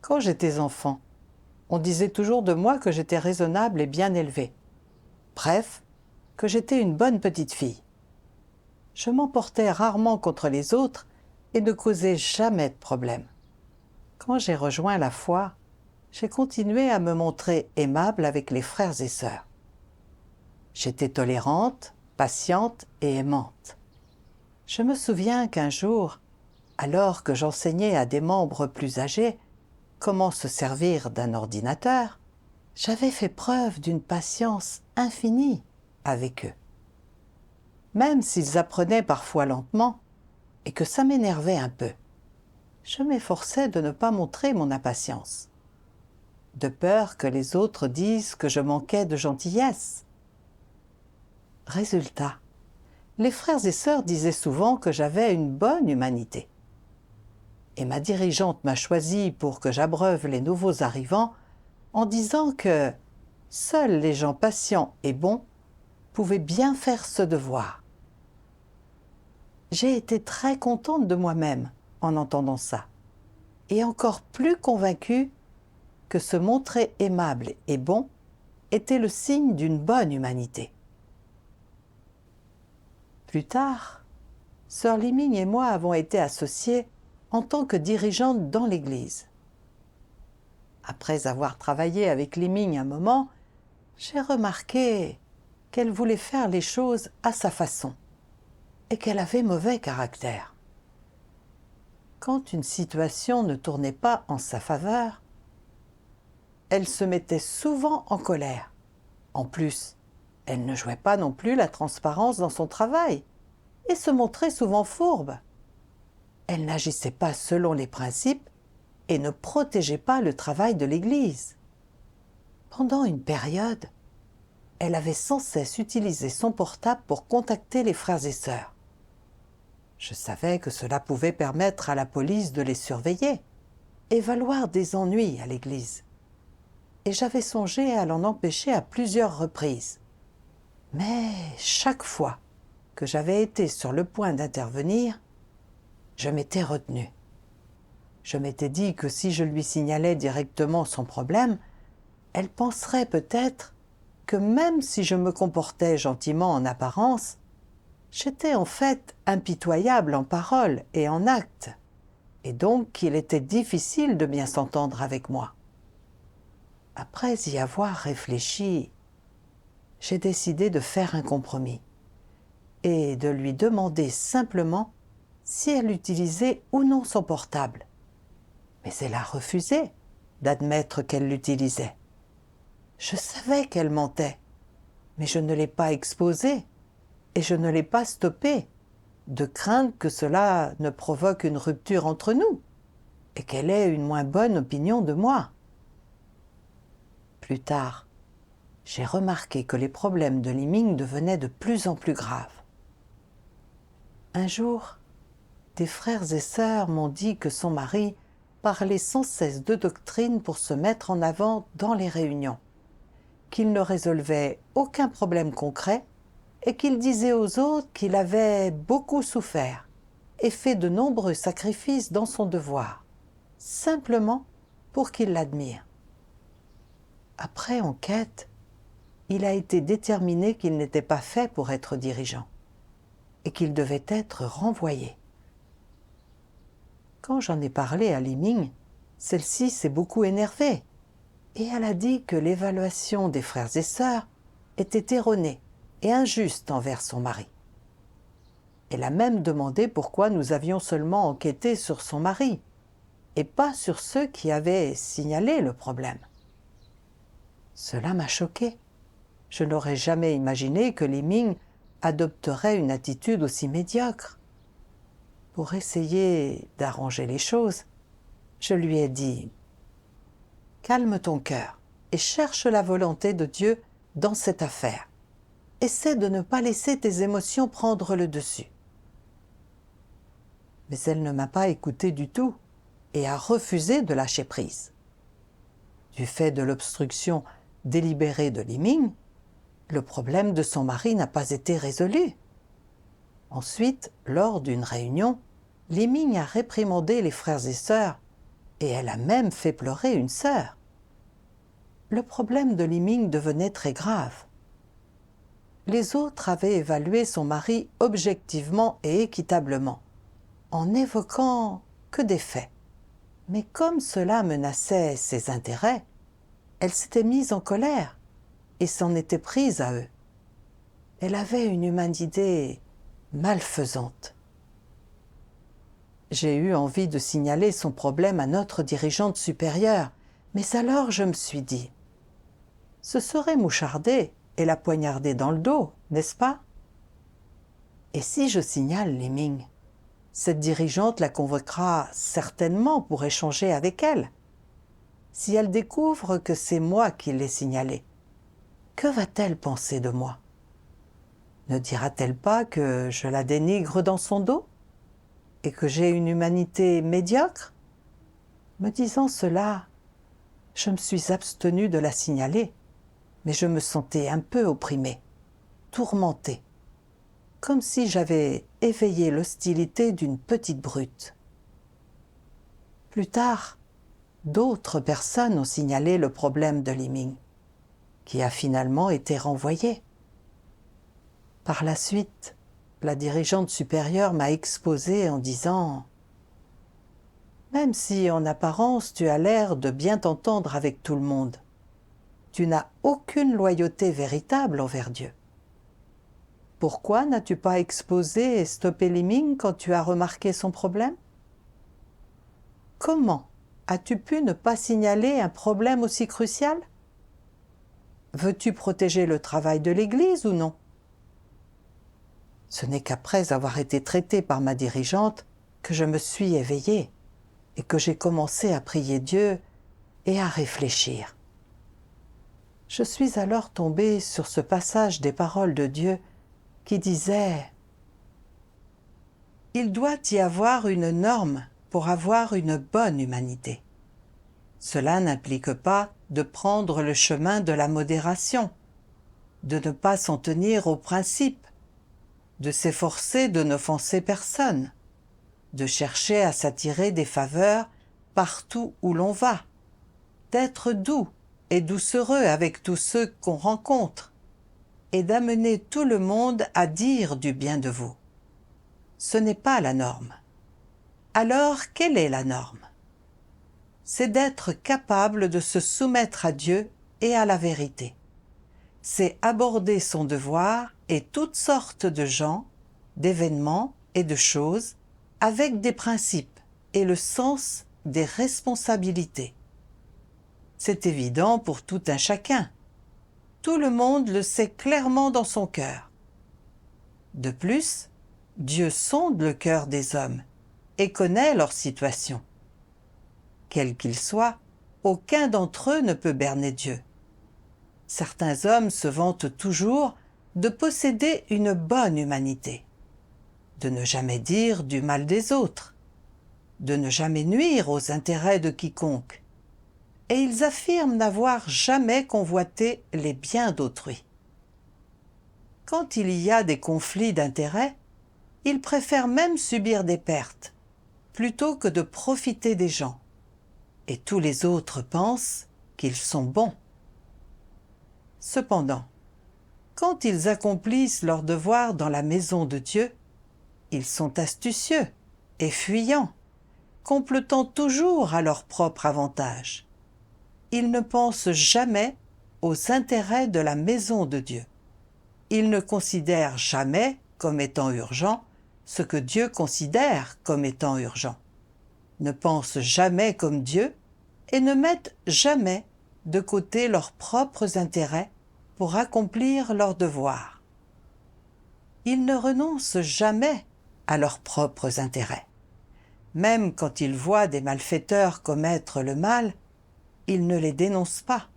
Quand j'étais enfant, on disait toujours de moi que j'étais raisonnable et bien élevée. Bref, que j'étais une bonne petite fille. Je m'emportais rarement contre les autres et ne causais jamais de problème. Quand j'ai rejoint la foi, j'ai continué à me montrer aimable avec les frères et sœurs. J'étais tolérante, patiente et aimante. Je me souviens qu'un jour, alors que j'enseignais à des membres plus âgés comment se servir d'un ordinateur, j'avais fait preuve d'une patience infinie avec eux. Même s'ils apprenaient parfois lentement et que ça m'énervait un peu, je m'efforçais de ne pas montrer mon impatience, de peur que les autres disent que je manquais de gentillesse. Résultat, les frères et sœurs disaient souvent que j'avais une bonne humanité. Et ma dirigeante m'a choisi pour que j'abreuve les nouveaux arrivants en disant que seuls les gens patients et bons pouvaient bien faire ce devoir. J'ai été très contente de moi-même en entendant ça, et encore plus convaincue que se montrer aimable et bon était le signe d'une bonne humanité. Plus tard, sœur Liming et moi avons été associées en tant que dirigeantes dans l'Église. Après avoir travaillé avec Liming un moment, j'ai remarqué qu'elle voulait faire les choses à sa façon et qu'elle avait mauvais caractère. Quand une situation ne tournait pas en sa faveur, elle se mettait souvent en colère. En plus, elle ne jouait pas non plus la transparence dans son travail et se montrait souvent fourbe. Elle n'agissait pas selon les principes et ne protégeait pas le travail de l'Église. Pendant une période, elle avait sans cesse utilisé son portable pour contacter les frères et sœurs. Je savais que cela pouvait permettre à la police de les surveiller et valoir des ennuis à l'Église. Et j'avais songé à l'en empêcher à plusieurs reprises. Mais chaque fois que j'avais été sur le point d'intervenir, je m'étais retenue. Je m'étais dit que si je lui signalais directement son problème, elle penserait peut-être que même si je me comportais gentiment en apparence, j'étais en fait impitoyable en parole et en acte, et donc qu'il était difficile de bien s'entendre avec moi. Après y avoir réfléchi, j'ai décidé de faire un compromis et de lui demander simplement si elle utilisait ou non son portable. Mais elle a refusé d'admettre qu'elle l'utilisait. Je savais qu'elle mentait, mais je ne l'ai pas exposée et je ne l'ai pas stoppée, de crainte que cela ne provoque une rupture entre nous et qu'elle ait une moins bonne opinion de moi. Plus tard, j'ai remarqué que les problèmes de Liming devenaient de plus en plus graves. Un jour, des frères et sœurs m'ont dit que son mari parlait sans cesse de doctrine pour se mettre en avant dans les réunions, qu'il ne résolvait aucun problème concret et qu'il disait aux autres qu'il avait beaucoup souffert et fait de nombreux sacrifices dans son devoir, simplement pour qu'ils l'admirent. Après enquête, il a été déterminé qu'il n'était pas fait pour être dirigeant et qu'il devait être renvoyé. Quand j'en ai parlé à Liming, celle-ci s'est beaucoup énervée et elle a dit que l'évaluation des frères et sœurs était erronée et injuste envers son mari. Elle a même demandé pourquoi nous avions seulement enquêté sur son mari et pas sur ceux qui avaient signalé le problème. Cela m'a choquée. Je n'aurais jamais imaginé que Liming adopterait une attitude aussi médiocre. Pour essayer d'arranger les choses, je lui ai dit « Calme ton cœur et cherche la volonté de Dieu dans cette affaire. Essaie de ne pas laisser tes émotions prendre le dessus. » Mais elle ne m'a pas écouté du tout et a refusé de lâcher prise. Du fait de l'obstruction délibérée de Liming, le problème de son mari n'a pas été résolu. Ensuite, lors d'une réunion, Liming a réprimandé les frères et sœurs et elle a même fait pleurer une sœur. Le problème de Li-Ming devenait très grave. Les autres avaient évalué son mari objectivement et équitablement, en n'évoquant que des faits. Mais comme cela menaçait ses intérêts, elle s'était mise en colère et s'en était prise à eux. Elle avait une humanité malfaisante. J'ai eu envie de signaler son problème à notre dirigeante supérieure, mais alors je me suis dit, ce serait moucharder et la poignarder dans le dos, n'est-ce pas? Et si je signale Li-Ming, cette dirigeante la convoquera certainement pour échanger avec elle. Si elle découvre que c'est moi qui l'ai signalé, que va-t-elle penser de moi? Ne dira-t-elle pas que je la dénigre dans son dos et que j'ai une humanité médiocre? Me disant cela, je me suis abstenue de la signaler, mais je me sentais un peu opprimée, tourmentée, comme si j'avais éveillé l'hostilité d'une petite brute. Plus tard, d'autres personnes ont signalé le problème de Li-Ming, qui a finalement été renvoyé. Par la suite, la dirigeante supérieure m'a exposé en disant « Même si en apparence tu as l'air de bien t'entendre avec tout le monde, tu n'as aucune loyauté véritable envers Dieu. Pourquoi n'as-tu pas exposé et stoppé Li-Ming quand tu as remarqué son problème? Comment as-tu pu ne pas signaler un problème aussi crucial? Veux-tu protéger le travail de l'Église ou non? » Ce n'est qu'après avoir été traitée par ma dirigeante que je me suis éveillée et que j'ai commencé à prier Dieu et à réfléchir. Je suis alors tombée sur ce passage des paroles de Dieu qui disait « Il doit y avoir une norme pour avoir une bonne humanité. Cela n'implique pas de prendre le chemin de la modération, de ne pas s'en tenir aux principes, de s'efforcer de n'offenser personne, de chercher à s'attirer des faveurs partout où l'on va, d'être doux et doucereux avec tous ceux qu'on rencontre, et d'amener tout le monde à dire du bien de vous. Ce n'est pas la norme. Alors, quelle est la norme? C'est d'être capable de se soumettre à Dieu et à la vérité. C'est aborder son devoir et toutes sortes de gens, d'événements et de choses avec des principes et le sens des responsabilités. C'est évident pour tout un chacun. Tout le monde le sait clairement dans son cœur. De plus, Dieu sonde le cœur des hommes et connaît leur situation. Quel qu'il soit, aucun d'entre eux ne peut berner Dieu. Certains hommes se vantent toujours de posséder une bonne humanité, de ne jamais dire du mal des autres, de ne jamais nuire aux intérêts de quiconque, et ils affirment n'avoir jamais convoité les biens d'autrui. Quand il y a des conflits d'intérêts, ils préfèrent même subir des pertes, plutôt que de profiter des gens, et tous les autres pensent qu'ils sont bons. Cependant, quand ils accomplissent leur devoir dans la maison de Dieu, ils sont astucieux et fuyants, complotant toujours à leur propre avantage. Ils ne pensent jamais aux intérêts de la maison de Dieu. Ils ne considèrent jamais comme étant urgent ce que Dieu considère comme étant urgent, ne pensent jamais comme Dieu et ne mettent jamais de côté leurs propres intérêts pour accomplir leurs devoirs. Ils ne renoncent jamais à leurs propres intérêts. Même quand ils voient des malfaiteurs commettre le mal, ils ne les dénoncent pas.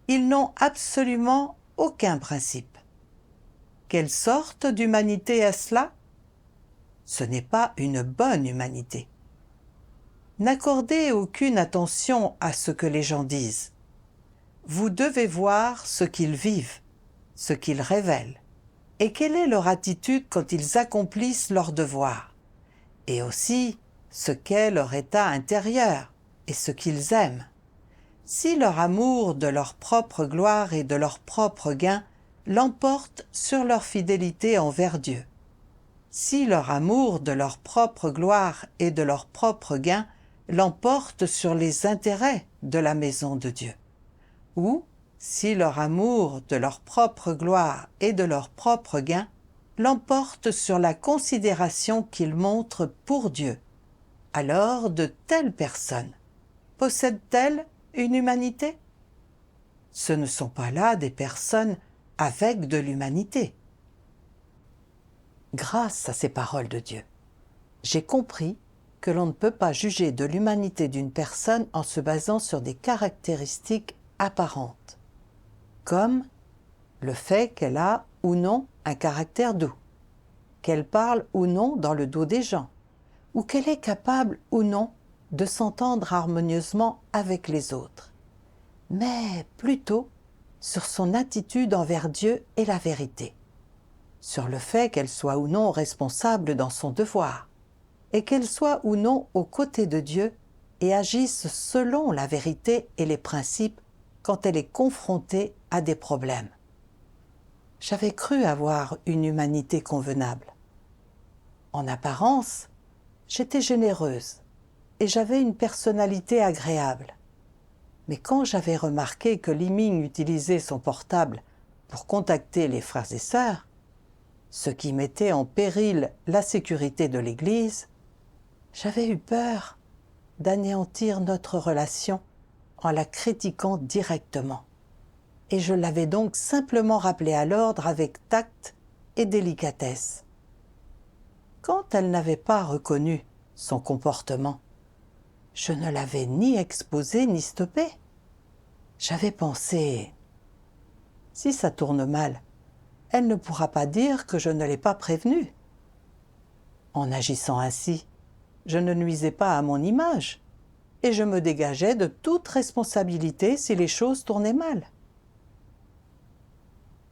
Ils n'ont absolument aucun principe. Quelle sorte d'humanité est-ce là? Ce n'est pas une bonne humanité. N'accordez aucune attention à ce que les gens disent. Vous devez voir ce qu'ils vivent, ce qu'ils révèlent, et quelle est leur attitude quand ils accomplissent leur devoir, et aussi ce qu'est leur état intérieur et ce qu'ils aiment. Si leur amour de leur propre gloire et de leur propre gain l'emporte sur leur fidélité envers Dieu. Si leur amour de leur propre gloire et de leur propre gain l'emporte sur les intérêts de la maison de Dieu. Ou si leur amour de leur propre gloire et de leur propre gain l'emporte sur la considération qu'ils montrent pour Dieu, alors de telles personnes possèdent-elles une humanité? Ce ne sont pas là des personnes avec de l'humanité. Grâce à ces paroles de Dieu, j'ai compris que l'on ne peut pas juger de l'humanité d'une personne en se basant sur des caractéristiques apparentes, comme le fait qu'elle a ou non un caractère doux, qu'elle parle ou non dans le dos des gens, ou qu'elle est capable ou non de s'entendre harmonieusement avec les autres, mais plutôt sur son attitude envers Dieu et la vérité, sur le fait qu'elle soit ou non responsable dans son devoir, et qu'elle soit ou non aux côtés de Dieu et agisse selon la vérité et les principes quand elle est confrontée à des problèmes. J'avais cru avoir une humanité convenable. En apparence, j'étais généreuse et j'avais une personnalité agréable. Mais quand j'avais remarqué que Li-Ming utilisait son portable pour contacter les frères et sœurs, ce qui mettait en péril la sécurité de l'Église, j'avais eu peur d'anéantir notre relation en la critiquant directement. Et je l'avais donc simplement rappelée à l'ordre avec tact et délicatesse. Quand elle n'avait pas reconnu son comportement, je ne l'avais ni exposée ni stoppée. J'avais pensé, si ça tourne mal, elle ne pourra pas dire que je ne l'ai pas prévenue. En agissant ainsi, je ne nuisais pas à mon image et je me dégageais de toute responsabilité si les choses tournaient mal.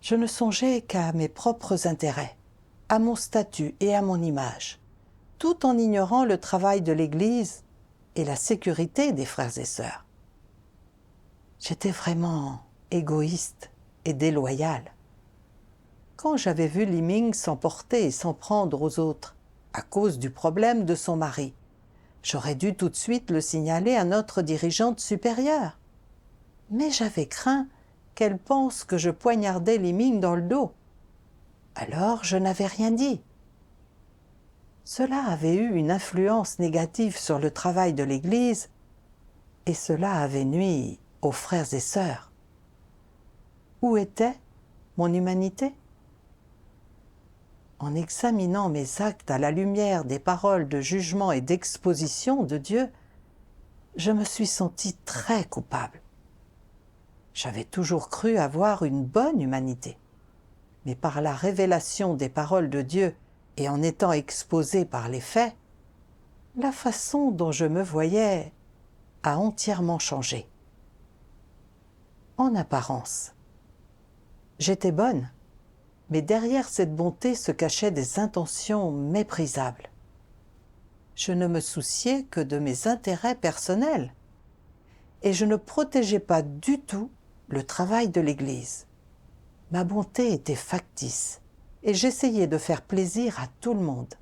Je ne songeais qu'à mes propres intérêts, à mon statut et à mon image, tout en ignorant le travail de l'Église et la sécurité des frères et sœurs. J'étais vraiment égoïste et déloyale. Quand j'avais vu Li-Ming s'emporter et s'en prendre aux autres à cause du problème de son mari, j'aurais dû tout de suite le signaler à notre dirigeante supérieure. Mais j'avais craint qu'elle pense que je poignardais Li-Ming dans le dos. Alors je n'avais rien dit. Cela avait eu une influence négative sur le travail de l'Église et cela avait nui aux frères et sœurs. Où était mon humanité? En examinant mes actes à la lumière des paroles de jugement et d'exposition de Dieu, je me suis sentie très coupable. J'avais toujours cru avoir une bonne humanité, mais par la révélation des paroles de Dieu et en étant exposée par les faits, la façon dont je me voyais a entièrement changé. En apparence, j'étais bonne, mais derrière cette bonté se cachaient des intentions méprisables. Je ne me souciais que de mes intérêts personnels et je ne protégeais pas du tout le travail de l'Église. Ma bonté était factice et j'essayais de faire plaisir à tout le monde.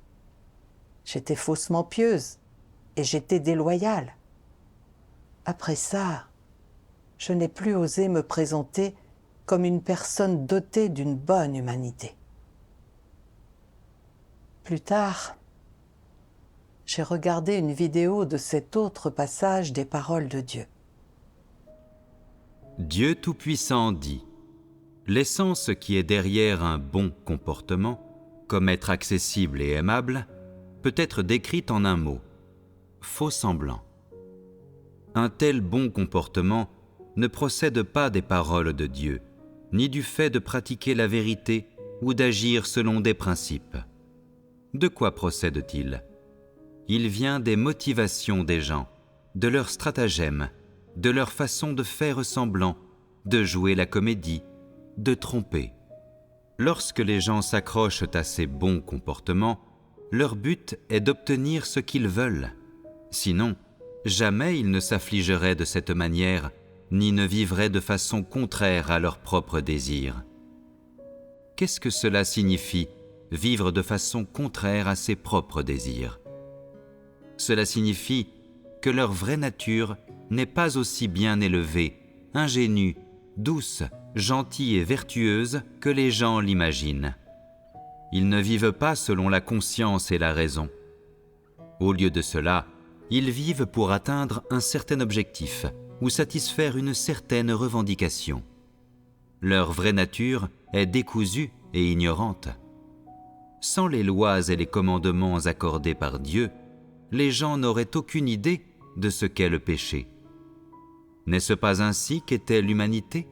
J'étais faussement pieuse et j'étais déloyale. Après ça, je n'ai plus osé me présenter comme une personne dotée d'une bonne humanité. Plus tard, j'ai regardé une vidéo de cet autre passage des paroles de Dieu. Dieu Tout-Puissant dit : l'essence qui est derrière un bon comportement, comme être accessible et aimable, peut être décrite en un mot : faux semblant. Un tel bon comportement ne procède pas des paroles de Dieu, ni du fait de pratiquer la vérité ou d'agir selon des principes. De quoi procède-t-il ? Il vient des motivations des gens, de leurs stratagèmes, de leur façon de faire semblant, de jouer la comédie, de tromper. Lorsque les gens s'accrochent à ces bons comportements, leur but est d'obtenir ce qu'ils veulent, Sinon, jamais ils ne s'affligeraient de cette manière, ni ne vivraient de façon contraire à leurs propres désirs. Qu'est-ce que cela signifie, vivre de façon contraire à ses propres désirs? Cela signifie que leur vraie nature n'est pas aussi bien élevée, ingénue, douce, gentille et vertueuse que les gens l'imaginent. Ils ne vivent pas selon la conscience et la raison. Au lieu de cela, ils vivent pour atteindre un certain objectif ou satisfaire une certaine revendication. Leur vraie nature est décousue et ignorante. Sans les lois et les commandements accordés par Dieu, les gens n'auraient aucune idée de ce qu'est le péché. N'est-ce pas ainsi qu'était l'humanité?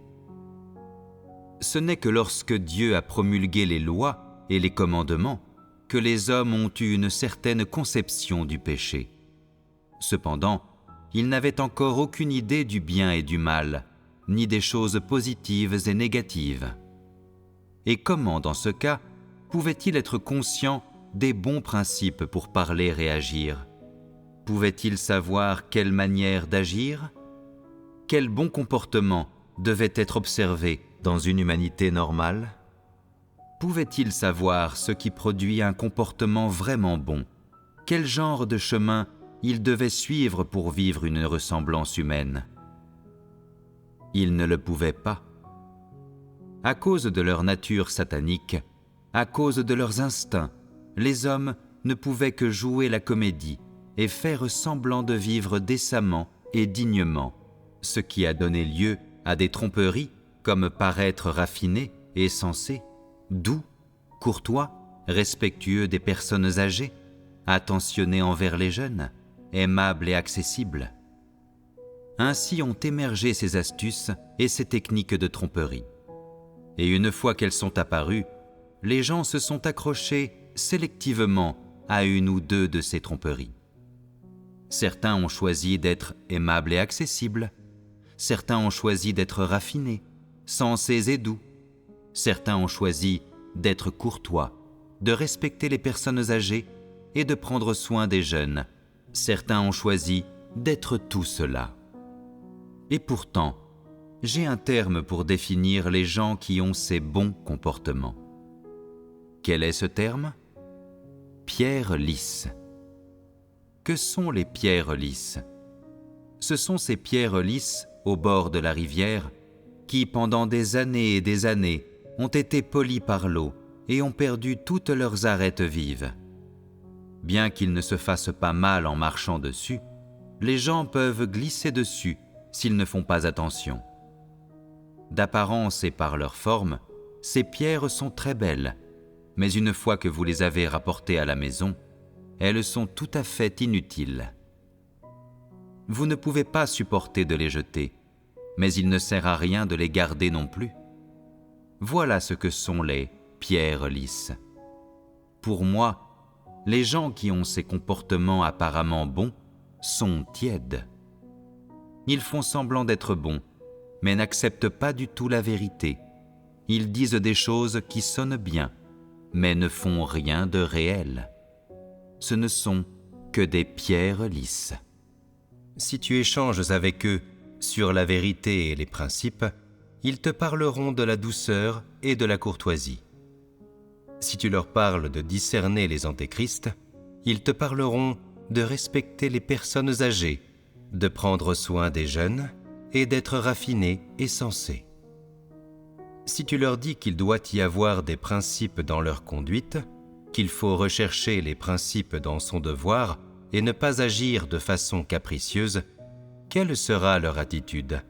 Ce n'est que lorsque Dieu a promulgué les lois et les commandements que les hommes ont eu une certaine conception du péché. Cependant, ils n'avaient encore aucune idée du bien et du mal, ni des choses positives et négatives. Et comment, dans ce cas, pouvaient-ils être conscients des bons principes pour parler et agir? Pouvaient-ils savoir quelle manière d'agir? Quel bon comportement devait être observé dans une humanité normale? Pouvaient-ils savoir ce qui produit un comportement vraiment bon? Quel genre de chemin ils devaient suivre pour vivre une ressemblance humaine? Ils ne le pouvaient pas. À cause de leur nature satanique, à cause de leurs instincts, les hommes ne pouvaient que jouer la comédie et faire semblant de vivre décemment et dignement, ce qui a donné lieu à des tromperies comme paraître raffiné et sensé, doux, courtois, respectueux des personnes âgées, attentionné envers les jeunes, aimable et accessible. Ainsi ont émergé ces astuces et ces techniques de tromperie. Et une fois qu'elles sont apparues, les gens se sont accrochés sélectivement à une ou deux de ces tromperies. Certains ont choisi d'être aimables et accessibles, certains ont choisi d'être raffinés, sensés et doux, certains ont choisi d'être courtois, de respecter les personnes âgées et de prendre soin des jeunes. Certains ont choisi d'être tout cela. Et pourtant, j'ai un terme pour définir les gens qui ont ces bons comportements. Quel est ce terme? Pierres lisses. Que sont les pierres lisses? Ce sont ces pierres lisses au bord de la rivière qui, pendant des années et des années, ont été polies par l'eau et ont perdu toutes leurs arêtes vives. Bien qu'ils ne se fassent pas mal en marchant dessus, les gens peuvent glisser dessus s'ils ne font pas attention. D'apparence et par leur forme, ces pierres sont très belles, mais une fois que vous les avez rapportées à la maison, elles sont tout à fait inutiles. Vous ne pouvez pas supporter de les jeter, mais il ne sert à rien de les garder non plus. Voilà ce que sont les pierres lisses. Pour moi, les gens qui ont ces comportements apparemment bons sont tièdes. Ils font semblant d'être bons, mais n'acceptent pas du tout la vérité. Ils disent des choses qui sonnent bien, mais ne font rien de réel. Ce ne sont que des pierres lisses. Si tu échanges avec eux sur la vérité et les principes, ils te parleront de la douceur et de la courtoisie. Si tu leur parles de discerner les antéchrists, ils te parleront de respecter les personnes âgées, de prendre soin des jeunes et d'être raffinés et sensés. Si tu leur dis qu'il doit y avoir des principes dans leur conduite, qu'il faut rechercher les principes dans son devoir et ne pas agir de façon capricieuse, quelle sera leur attitude?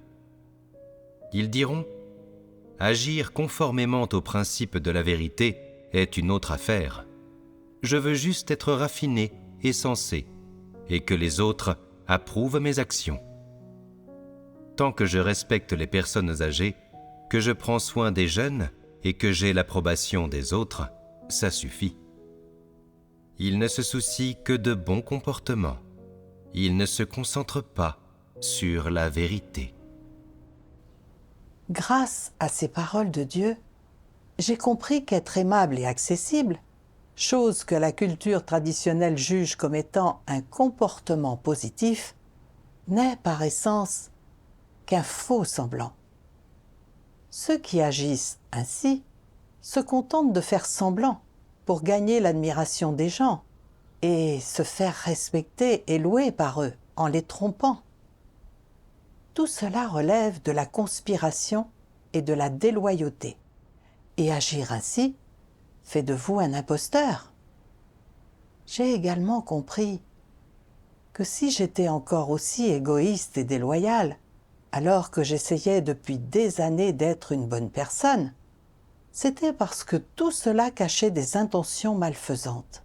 Ils diront « Agir conformément aux principes de la vérité est une autre affaire. Je veux juste être raffiné et sensé, et que les autres approuvent mes actions. Tant que je respecte les personnes âgées, que je prends soin des jeunes et que j'ai l'approbation des autres, ça suffit. » Ils ne se soucient que de bons comportements. Ils ne se concentrent pas sur la vérité. Grâce à ces paroles de Dieu, j'ai compris qu'être aimable et accessible, chose que la culture traditionnelle juge comme étant un comportement positif, n'est par essence qu'un faux semblant. Ceux qui agissent ainsi se contentent de faire semblant pour gagner l'admiration des gens et se faire respecter et louer par eux en les trompant. Tout cela relève de la conspiration et de la déloyauté, et agir ainsi fait de vous un imposteur. J'ai également compris que si j'étais encore aussi égoïste et déloyal, alors que j'essayais depuis des années d'être une bonne personne, c'était parce que tout cela cachait des intentions malfaisantes.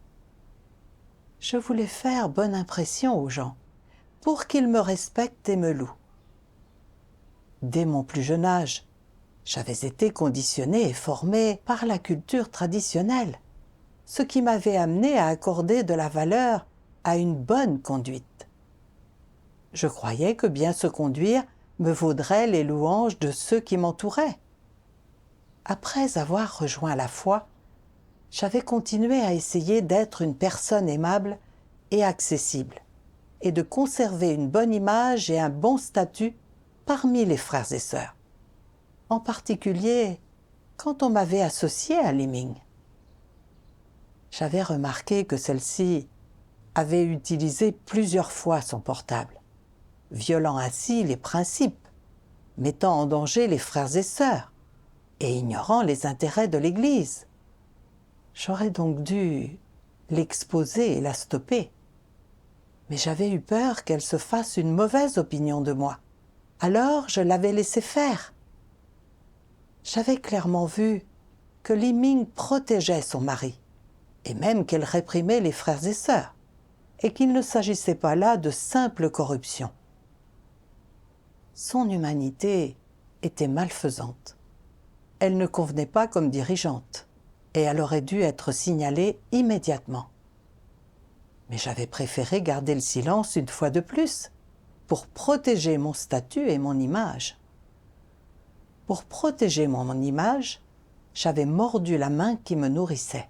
Je voulais faire bonne impression aux gens, pour qu'ils me respectent et me louent. Dès mon plus jeune âge, j'avais été conditionné et formé par la culture traditionnelle, ce qui m'avait amené à accorder de la valeur à une bonne conduite. Je croyais que bien se conduire me vaudrait les louanges de ceux qui m'entouraient. Après avoir rejoint la foi, j'avais continué à essayer d'être une personne aimable et accessible, et de conserver une bonne image et un bon statut parmi les frères et sœurs, en particulier quand on m'avait associé à Liming. J'avais remarqué que celle-ci avait utilisé plusieurs fois son portable, violant ainsi les principes, mettant en danger les frères et sœurs, et ignorant les intérêts de l'Église. J'aurais donc dû l'exposer et la stopper. Mais j'avais eu peur qu'elle se fasse une mauvaise opinion de moi. Alors je l'avais laissé faire. J'avais clairement vu que Liming protégeait son mari, et même qu'elle réprimait les frères et sœurs, et qu'il ne s'agissait pas là de simple corruption. Son humanité était malfaisante. Elle ne convenait pas comme dirigeante, et elle aurait dû être signalée immédiatement. Mais j'avais préféré garder le silence une fois de plus, pour protéger mon statut et mon image. Pour protéger mon image, j'avais mordu la main qui me nourrissait.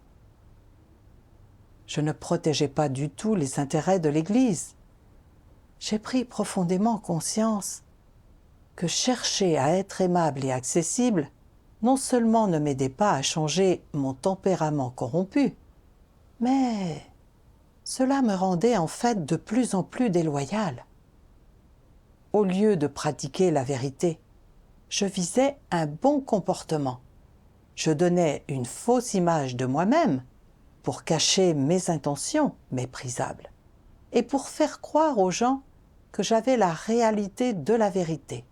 Je ne protégeais pas du tout les intérêts de l'Église. J'ai pris profondément conscience que chercher à être aimable et accessible non seulement ne m'aidait pas à changer mon tempérament corrompu, mais cela me rendait en fait de plus en plus déloyale. Au lieu de pratiquer la vérité, je visais un bon comportement. Je donnais une fausse image de moi-même pour cacher mes intentions méprisables et pour faire croire aux gens que j'avais la réalité de la vérité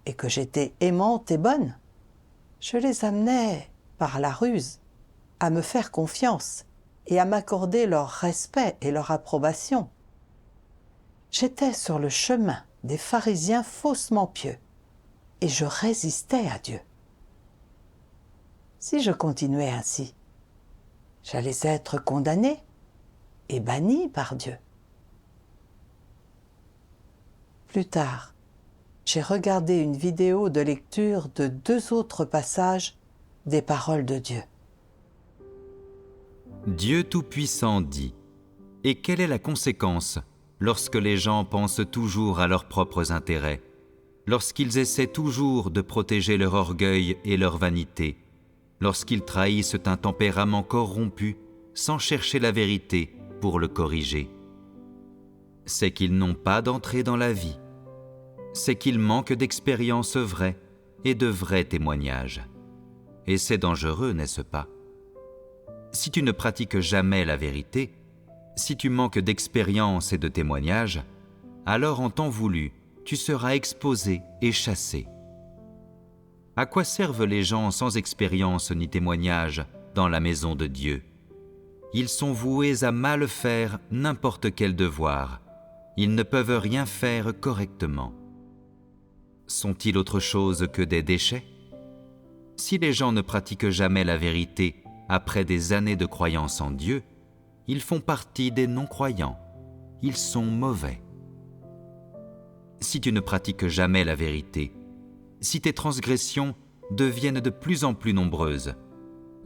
et que j'étais aimante et bonne. Je les amenais, par la ruse, à me faire confiance et à m'accorder leur respect et leur approbation. J'étais sur le chemin des pharisiens faussement pieux et je résistais à Dieu. Si je continuais ainsi, j'allais être condamné et banni par Dieu. Plus tard, j'ai regardé une vidéo de lecture de 2 autres passages des paroles de Dieu. Dieu Tout-Puissant dit : et quelle est la conséquence lorsque les gens pensent toujours à leurs propres intérêts, lorsqu'ils essaient toujours de protéger leur orgueil et leur vanité, lorsqu'ils trahissent un tempérament corrompu sans chercher la vérité pour le corriger? C'est qu'ils n'ont pas d'entrée dans la vie. C'est qu'ils manquent d'expérience vraie et de vrais témoignages. Et c'est dangereux, n'est-ce pas? Si tu ne pratiques jamais la vérité, si tu manques d'expérience et de témoignages, alors en temps voulu, tu seras exposé et chassé. À quoi servent les gens sans expérience ni témoignage dans la maison de Dieu? Ils sont voués à mal faire n'importe quel devoir. Ils ne peuvent rien faire correctement. Sont-ils autre chose que des déchets? Si les gens ne pratiquent jamais la vérité après des années de croyance en Dieu, ils font partie des non-croyants. Ils sont mauvais. Si tu ne pratiques jamais la vérité, si tes transgressions deviennent de plus en plus nombreuses,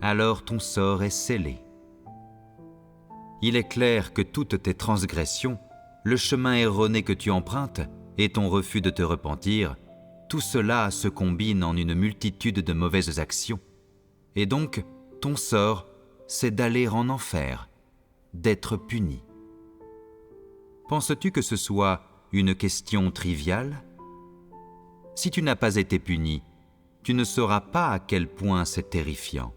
alors ton sort est scellé. il est clair que toutes tes transgressions, le chemin erroné que tu empruntes et ton refus de te repentir, tout cela se combine en une multitude de mauvaises actions. Et donc, ton sort, c'est d'aller en enfer, d'être puni. Penses-tu que ce soit une question triviale ? Si tu n'as pas été puni, tu ne sauras pas à quel point c'est terrifiant.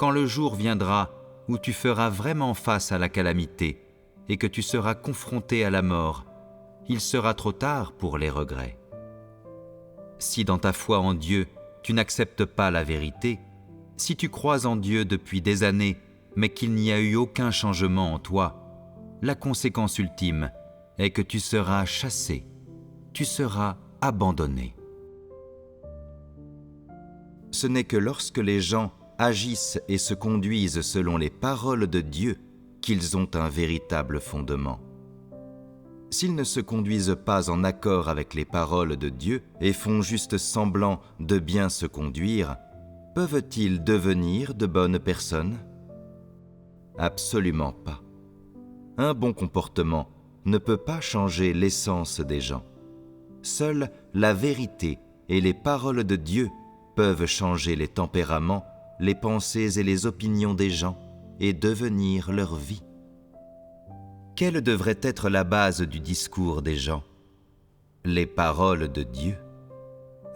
Quand le jour viendra où tu feras vraiment face à la calamité et que tu seras confronté à la mort, il sera trop tard pour les regrets. Si dans ta foi en Dieu, tu n'acceptes pas la vérité, si tu crois en Dieu depuis des années, mais qu'il n'y a eu aucun changement en toi, la conséquence ultime est que tu seras chassé, tu seras abandonné. Ce n'est que lorsque les gens agissent et se conduisent selon les paroles de Dieu qu'ils ont un véritable fondement. S'ils ne se conduisent pas en accord avec les paroles de Dieu et font juste semblant de bien se conduire, peuvent-ils devenir de bonnes personnes ? Absolument pas. Un bon comportement ne peut pas changer l'essence des gens. Seule la vérité et les paroles de Dieu peuvent changer les tempéraments, les pensées et les opinions des gens et devenir leur vie. Quelle devrait être la base du discours des gens ? Les paroles de Dieu.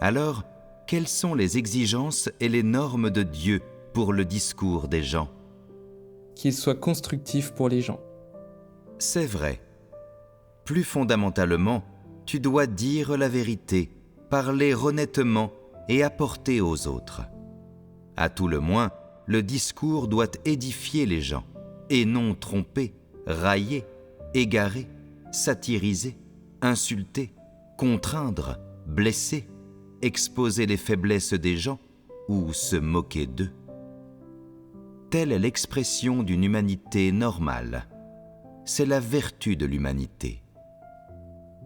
Alors, quelles sont les exigences et les normes de Dieu pour le discours des gens ? Qu'il soit constructif pour les gens. C'est vrai. Plus fondamentalement, tu dois dire la vérité, parler honnêtement et apporter aux autres. À tout le moins, le discours doit édifier les gens, et non tromper, railler, égarer, satiriser, insulter, contraindre, blesser, exposer les faiblesses des gens ou se moquer d'eux. Telle est l'expression d'une humanité normale. C'est la vertu de l'humanité.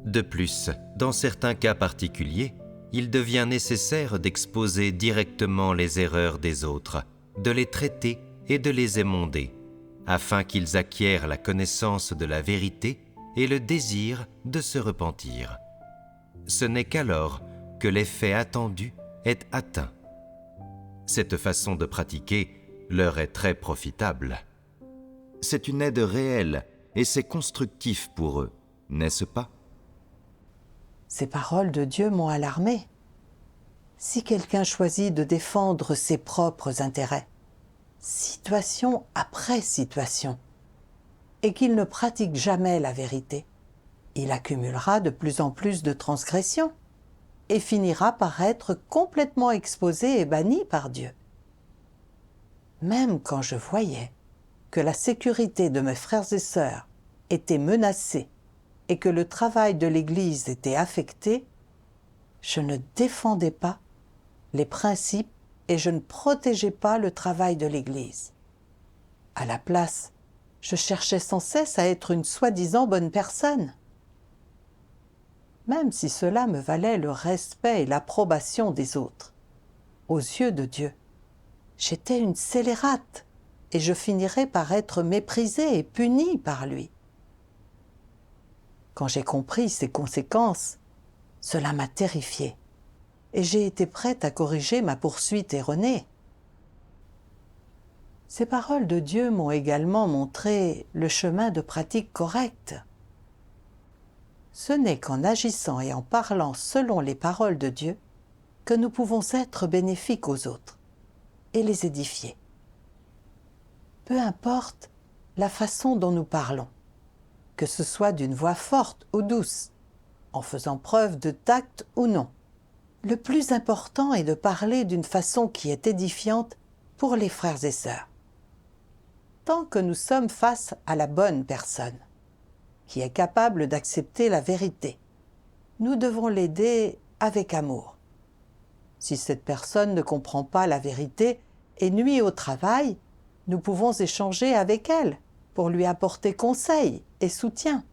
De plus, dans certains cas particuliers, il devient nécessaire d'exposer directement les erreurs des autres, de les traiter et de les émonder, afin qu'ils acquièrent la connaissance de la vérité et le désir de se repentir. Ce n'est qu'alors que l'effet attendu est atteint. Cette façon de pratiquer leur est très profitable. C'est une aide réelle et c'est constructif pour eux, n'est-ce pas ? Ces paroles de Dieu m'ont alarmée. Si quelqu'un choisit de défendre ses propres intérêts, situation après situation, et qu'il ne pratique jamais la vérité, il accumulera de plus en plus de transgressions et finira par être complètement exposé et banni par Dieu. Même quand je voyais que la sécurité de mes frères et sœurs était menacée et que le travail de l'Église était affecté, je ne défendais pas les principes et je ne protégeais pas le travail de l'Église. À la place, je cherchais sans cesse à être une soi-disant bonne personne. Même si cela me valait le respect et l'approbation des autres, aux yeux de Dieu, j'étais une scélérate et je finirais par être méprisée et punie par lui. Quand j'ai compris ces conséquences, cela m'a terrifiée et j'ai été prête à corriger ma poursuite erronée. Ces paroles de Dieu m'ont également montré le chemin de pratique correcte. Ce n'est qu'en agissant et en parlant selon les paroles de Dieu que nous pouvons être bénéfiques aux autres et les édifier. Peu importe la façon dont nous parlons, que ce soit d'une voix forte ou douce, en faisant preuve de tact ou non. Le plus important est de parler d'une façon qui est édifiante pour les frères et sœurs. Tant que nous sommes face à la bonne personne, qui est capable d'accepter la vérité, nous devons l'aider avec amour. Si cette personne ne comprend pas la vérité et nuit au travail, nous pouvons échanger avec elle pour lui apporter conseil et soutien.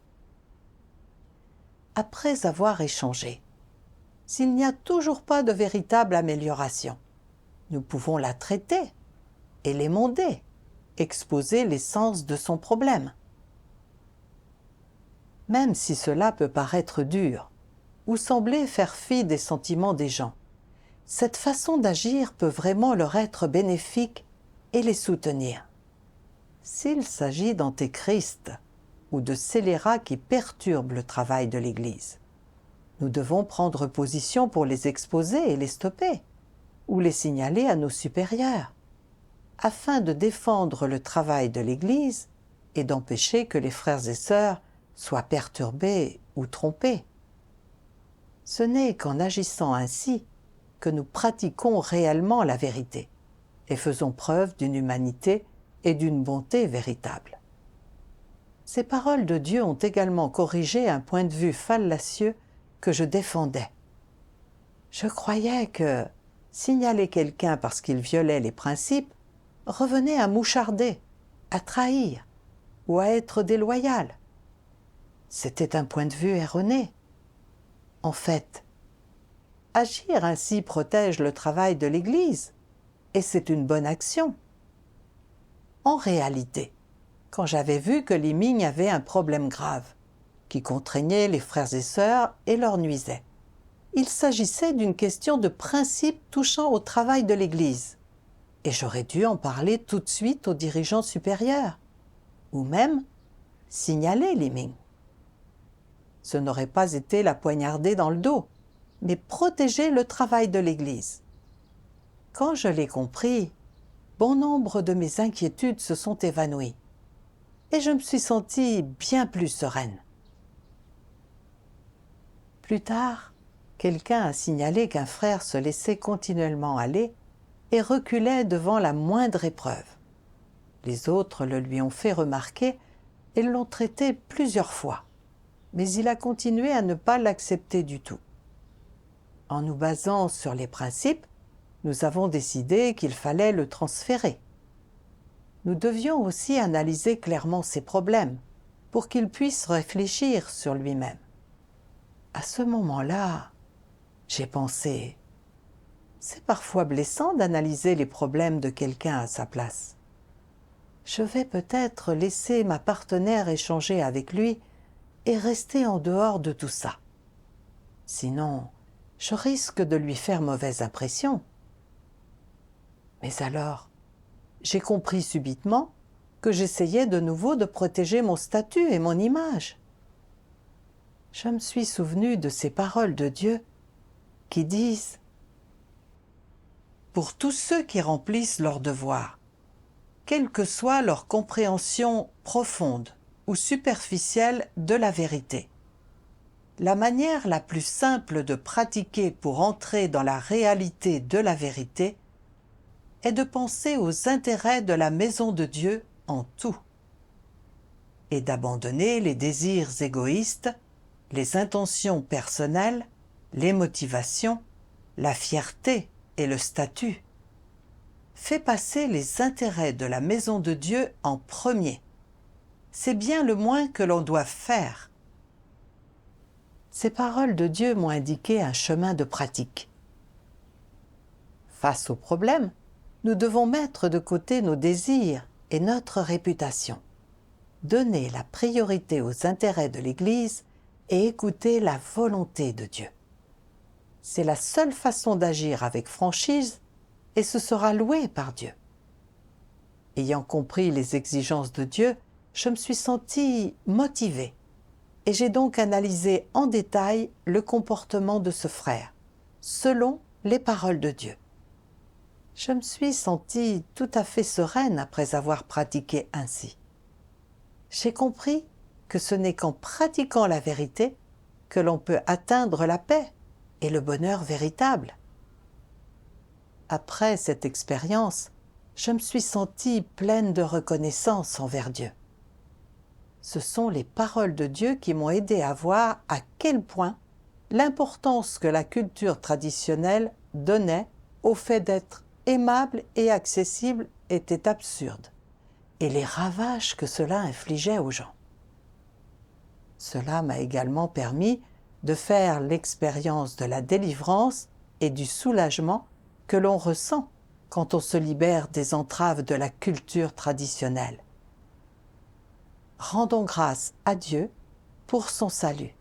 Après avoir échangé, s'il n'y a toujours pas de véritable amélioration, nous pouvons la traiter et l'émonder exposer l'essence de son problème. Même si cela peut paraître dur ou sembler faire fi des sentiments des gens, cette façon d'agir peut vraiment leur être bénéfique et les soutenir. S'il s'agit d'antéchrist ou de scélérats qui perturbent le travail de l'Église, nous devons prendre position pour les exposer et les stopper, ou les signaler à nos supérieurs, afin de défendre le travail de l'Église et d'empêcher que les frères et sœurs soient perturbés ou trompés. Ce n'est qu'en agissant ainsi que nous pratiquons réellement la vérité et faisons preuve d'une humanité et d'une bonté véritable. Ces paroles de Dieu ont également corrigé un point de vue fallacieux que je défendais. Je croyais que signaler quelqu'un parce qu'il violait les principes revenait à moucharder, à trahir ou à être déloyal. C'était un point de vue erroné. En fait, agir ainsi protège le travail de l'Église et c'est une bonne action. En réalité, quand j'avais vu que Li-Ming avait un problème grave, qui contraignait les frères et sœurs et leur nuisait, il s'agissait d'une question de principe touchant au travail de l'Église, et j'aurais dû en parler tout de suite aux dirigeants supérieurs, ou même signaler Li-Ming. Ce n'aurait pas été la poignarder dans le dos, mais protéger le travail de l'Église. Quand je l'ai compris, bon nombre de mes inquiétudes se sont évanouies, et je me suis sentie bien plus sereine. Plus tard, quelqu'un a signalé qu'un frère se laissait continuellement aller et reculait devant la moindre épreuve. Les autres le lui ont fait remarquer et l'ont traité plusieurs fois, mais il a continué à ne pas l'accepter du tout. En nous basant sur les principes, nous avons décidé qu'il fallait le transférer. Nous devions aussi analyser clairement ses problèmes pour qu'il puisse réfléchir sur lui-même. À ce moment-là, j'ai pensé, c'est parfois blessant d'analyser les problèmes de quelqu'un à sa place. Je vais peut-être laisser ma partenaire échanger avec lui et rester en dehors de tout ça. Sinon, je risque de lui faire mauvaise impression. Mais alors, j'ai compris subitement que j'essayais de nouveau de protéger mon statut et mon image. Je me suis souvenu de ces paroles de Dieu qui disent « Pour tous ceux qui remplissent leur devoir, quelle que soit leur compréhension profonde ou superficielle de la vérité, la manière la plus simple de pratiquer pour entrer dans la réalité de la vérité est de penser aux intérêts de la maison de Dieu en tout, et d'abandonner les désirs égoïstes, les intentions personnelles, les motivations, la fierté et le statut. Fais passer les intérêts de la maison de Dieu en premier. C'est bien le moins que l'on doive faire. » Ces paroles de Dieu m'ont indiqué un chemin de pratique. Face aux problèmes, nous devons mettre de côté nos désirs et notre réputation, donner la priorité aux intérêts de l'Église et écouter la volonté de Dieu. C'est la seule façon d'agir avec franchise et ce sera loué par Dieu. Ayant compris les exigences de Dieu, je me suis sentie motivée et j'ai donc analysé en détail le comportement de ce frère, selon les paroles de Dieu. Je me suis sentie tout à fait sereine après avoir pratiqué ainsi. J'ai compris que ce n'est qu'en pratiquant la vérité que l'on peut atteindre la paix et le bonheur véritable. Après cette expérience, je me suis sentie pleine de reconnaissance envers Dieu. Ce sont les paroles de Dieu qui m'ont aidé à voir à quel point l'importance que la culture traditionnelle donnait au fait d'être aimable et accessible était absurde, et les ravages que cela infligeait aux gens. Cela m'a également permis de faire l'expérience de la délivrance et du soulagement que l'on ressent quand on se libère des entraves de la culture traditionnelle. Rendons grâce à Dieu pour son salut.